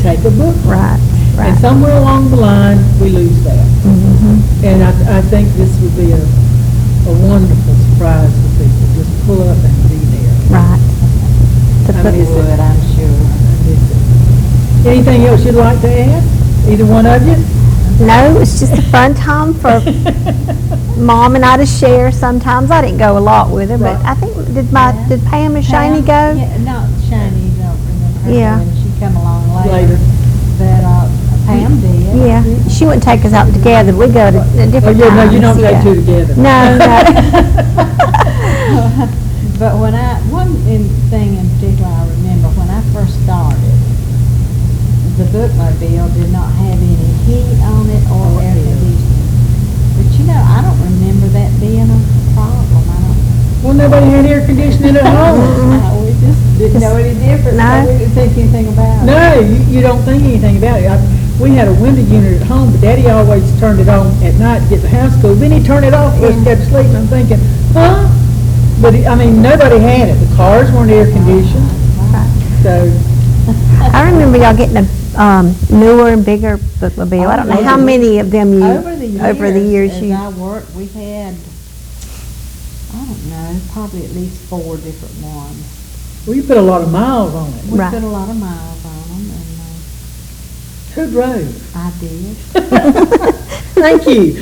take a book home. Right, right. And somewhere along the line, we lose that. And I think this would be a wonderful surprise for people, just pull up and be there. Right. I miss it. Would, I'm sure. I miss it. Anything else you'd like to add? Either one of you? No, it was just a fun time for Mom and I to share sometimes. I didn't go a lot with her, but Right. I think, did Pam and Shani go? Yeah, not Shani, don't remember her. Yeah. When she come along Later. later. But Pam did. Yeah, she wouldn't take us out together. We go to different Oh, yeah, no, you don't times, take two together. No, no. But one thing in particular I remember, when I first started, the bookmobile did not have any heat on it or air conditioning. But I don't remember that being a problem. Well, nobody had air conditioning at home. We just didn't know any difference. No. So we didn't think anything about it. No, you don't think anything about it. We had a window unit at home, but Daddy always turned it on at night to get the house cool. Then he'd turn it off for us to go to sleep, and I'm thinking, huh? But, nobody had it. The cars weren't air conditioned, so. I remember y'all getting a newer and bigger bookmobile. I don't know how many of them you, Over the years, as you. I worked, we had, I don't know, probably at least 4 different ones. Well, you put a lot of miles on it. We Right. put a lot of miles on them, and Who drove? I did. Thank you.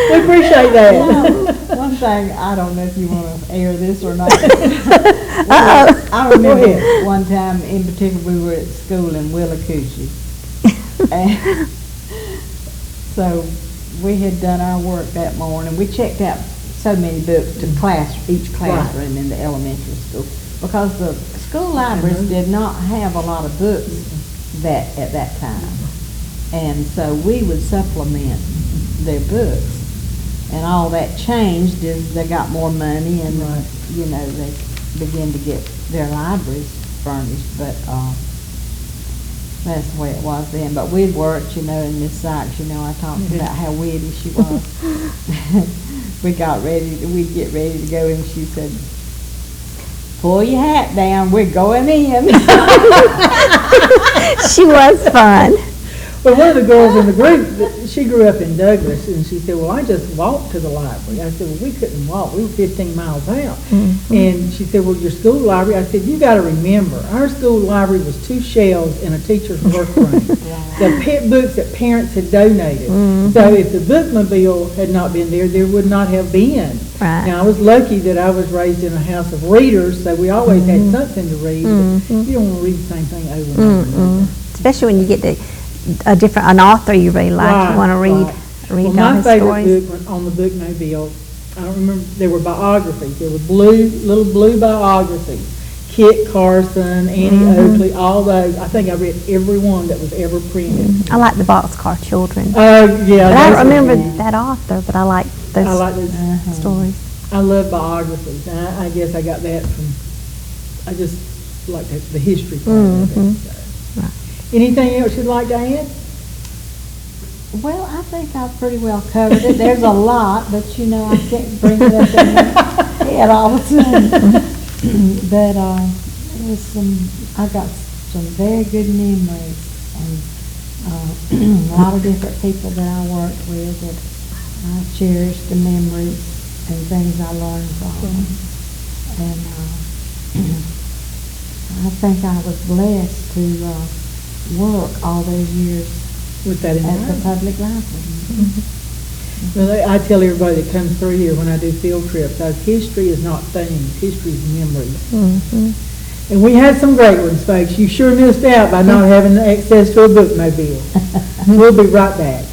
We appreciate that. One thing, I don't know if you want to air this or not. Uh-oh. I remember one time in particular, we were at school in Willacoochee. And so we had done our work that morning. We checked out so many books to each classroom in the elementary school, because the school libraries did not have a lot of books at that time. And so we would supplement their books. And all that changed as they got more money and, they began to get their libraries furnished. But that's the way it was then. But we'd worked, and Miss Sykes, I talked about how witty she was. We'd get ready to go, and she said, "Pull your hat down, we're going in." She was fun. Well, one of the girls in the group, she grew up in Douglas, and she said, well, I just walked to the library. I said, well, we couldn't walk. We were 15 miles out. And she said, well, your school library? I said, you got to remember, our school library was 2 shelves in a teacher's workroom. The pet books that parents had donated. So if the bookmobile had not been there, there would not have been. Right. Now, I was lucky that I was raised in a house of readers, so we always had something to read. But you don't want to read the same thing over and over. Especially when you get to an author you really like. You want to read Well, all my his favorite stories. book on the bookmobile, I don't remember, there were biographies. There were little blue biographies. Kit Carson, Annie Oakley, all those. I think I read every one that was ever printed. I like the Boxcar Children. Oh, yeah. But I those don't remember are good. that author, but I like those I like those. stories. I love biographies. And I guess I got that from, I just like the history part of it. So. Right. Anything else you'd like to add? Well, I think I've pretty well covered it. There's a lot, but I can't bring it up in my head all the time. But I got some very good memories, and a lot of different people that I worked with that I cherish the memories and things I learned from them. And I think I was blessed to work all those years With that in at the mind. public library. Well, I tell everybody that comes through here when I do field trips, history is not things, history is memories. And we had some great ones, folks. You sure missed out by not having access to a bookmobile. We'll be right back.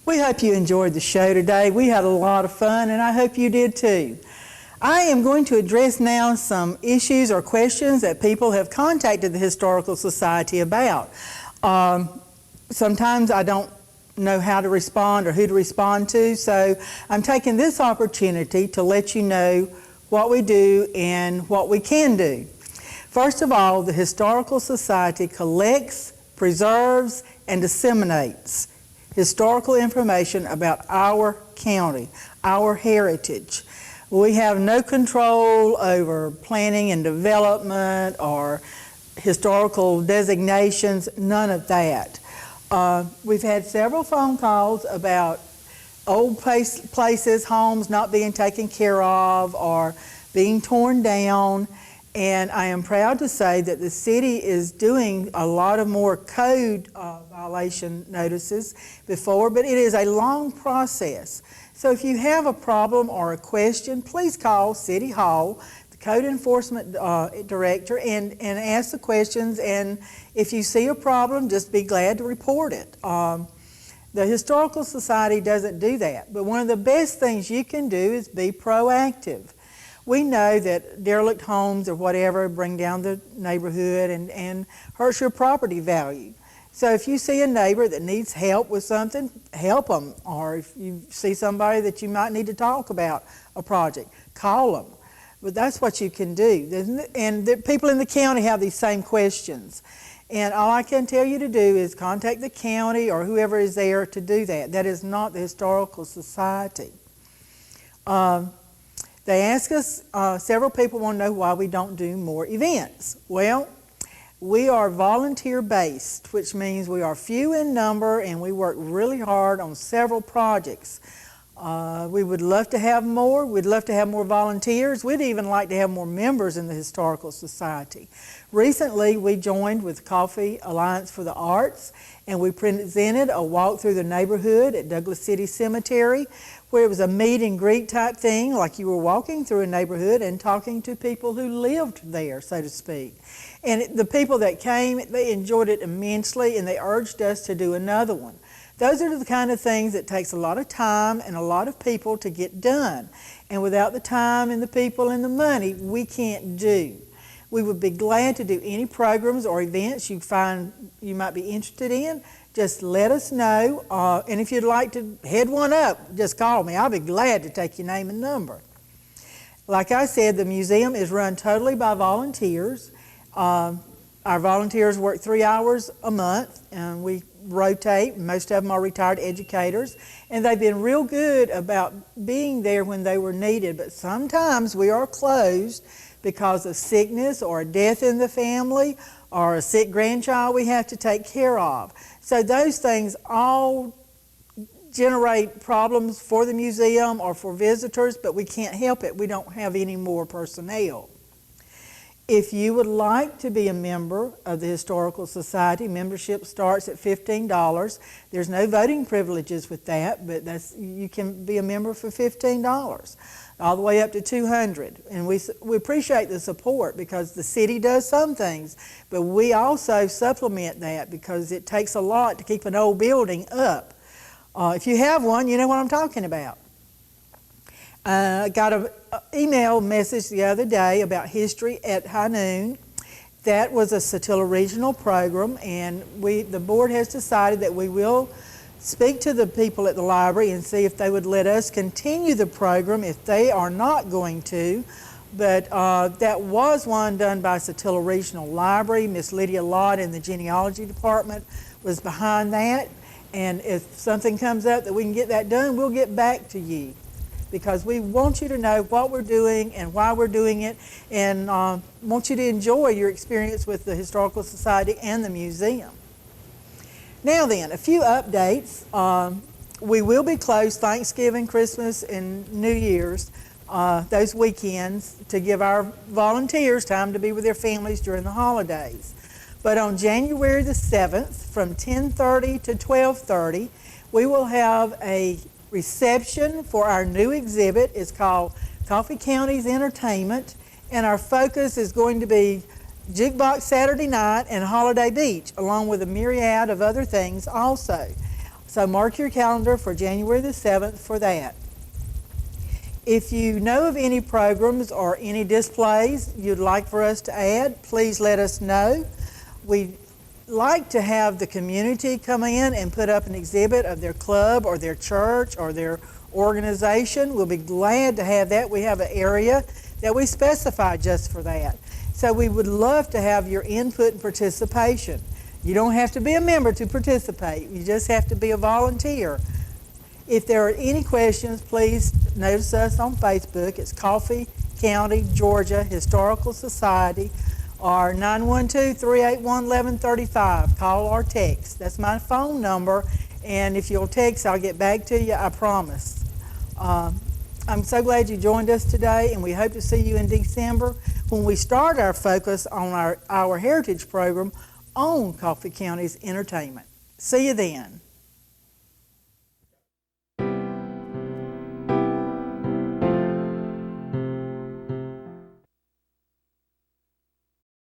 We hope you enjoyed the show today. We had a lot of fun, and I hope you did too. I am going to address now some issues or questions that people have contacted the Historical Society about. Sometimes I don't know how to respond or who to respond to, so I'm taking this opportunity to let you know what we do and what we can do. First of all, the Historical Society collects, preserves, and disseminates historical information about our county, our heritage. We have no control over planning and development or historical designations, none of that. We've had several phone calls about old places, homes not being taken care of or being torn down, and I am proud to say that the city is doing a lot of more code violation notices before, but it is a long process. So if you have a problem or a question, please call City Hall, the Code Enforcement Director, and ask the questions, and if you see a problem, just be glad to report it. The Historical Society doesn't do that, but one of the best things you can do is be proactive. We know that derelict homes or whatever bring down the neighborhood and hurts your property value. So if you see a neighbor that needs help with something, help them. Or if you see somebody that you might need to talk about a project, call them. But that's what you can do. And the people in the county have these same questions. And all I can tell you to do is contact the county or whoever is there to do that. That is not the Historical Society. They ask us, several people want to know why we don't do more events. Well, we are volunteer-based, which means we are few in number and we work really hard on several projects. We would love to have more. We'd love to have more volunteers. We'd even like to have more members in the Historical Society. Recently, we joined with Coffee Alliance for the Arts, and we presented a walk through the neighborhood at Douglas City Cemetery, where it was a meet and greet type thing, like you were walking through a neighborhood and talking to people who lived there, so to speak. And the people that came, they enjoyed it immensely, and they urged us to do another one. Those are the kind of things that takes a lot of time and a lot of people to get done. And without the time and the people and the money, we can't do. We would be glad to do any programs or events you find you might be interested in. Just let us know. And if you'd like to head one up, just call me. I'll be glad to take your name and number. Like I said, the museum is run totally by volunteers. Our volunteers work 3 hours a month, and we rotate. Most of them are retired educators, and they've been real good about being there when they were needed. But sometimes we are closed because of sickness or a death in the family or a sick grandchild we have to take care of. So those things all generate problems for the museum or for visitors, but we can't help it. We don't have any more personnel. If you would like to be a member of the Historical Society, membership starts at $15. There's no voting privileges with that, but you can be a member for $15, all the way up to $200. And we appreciate the support because the city does some things, but we also supplement that because it takes a lot to keep an old building up. If you have one, you know what I'm talking about. I got an email message the other day about History at High Noon. That was a Satilla Regional program, and the board has decided that we will speak to the people at the library and see if they would let us continue the program if they are not going to. But that was one done by Satilla Regional Library. Miss Lydia Lott in the genealogy department was behind that. And if something comes up that we can get that done, we'll get back to you, because we want you to know what we're doing and why we're doing it, and want you to enjoy your experience with the Historical Society and the museum. Now then, a few updates. We will be closed Thanksgiving, Christmas, and New Year's, those weekends, to give our volunteers time to be with their families during the holidays. But on January the 7th, from 10:30 to 12:30, we will have a reception for our new exhibit. It's called Coffee County's Entertainment, and our focus is going to be Jukebox Saturday Night and Holiday Beach, along with a myriad of other things also. So mark your calendar for January the 7th for that. If you know of any programs or any displays you'd like for us to add, please let us know. We'd like to have the community come in and put up an exhibit of their club or their church or their organization. We'll be glad to have that. We have an area that we specify just for that. So we would love to have your input and participation. You don't have to be a member to participate. You just have to be a volunteer. If there are any questions, please notice us on Facebook. It's Coffee County, Georgia Historical Society, or 912-381-1135. Call or text. That's my phone number, and if you'll text, I'll get back to you, I promise. I'm so glad you joined us today, and we hope to see you in December when we start our focus on our Heritage program on Coffee County's entertainment. See you then.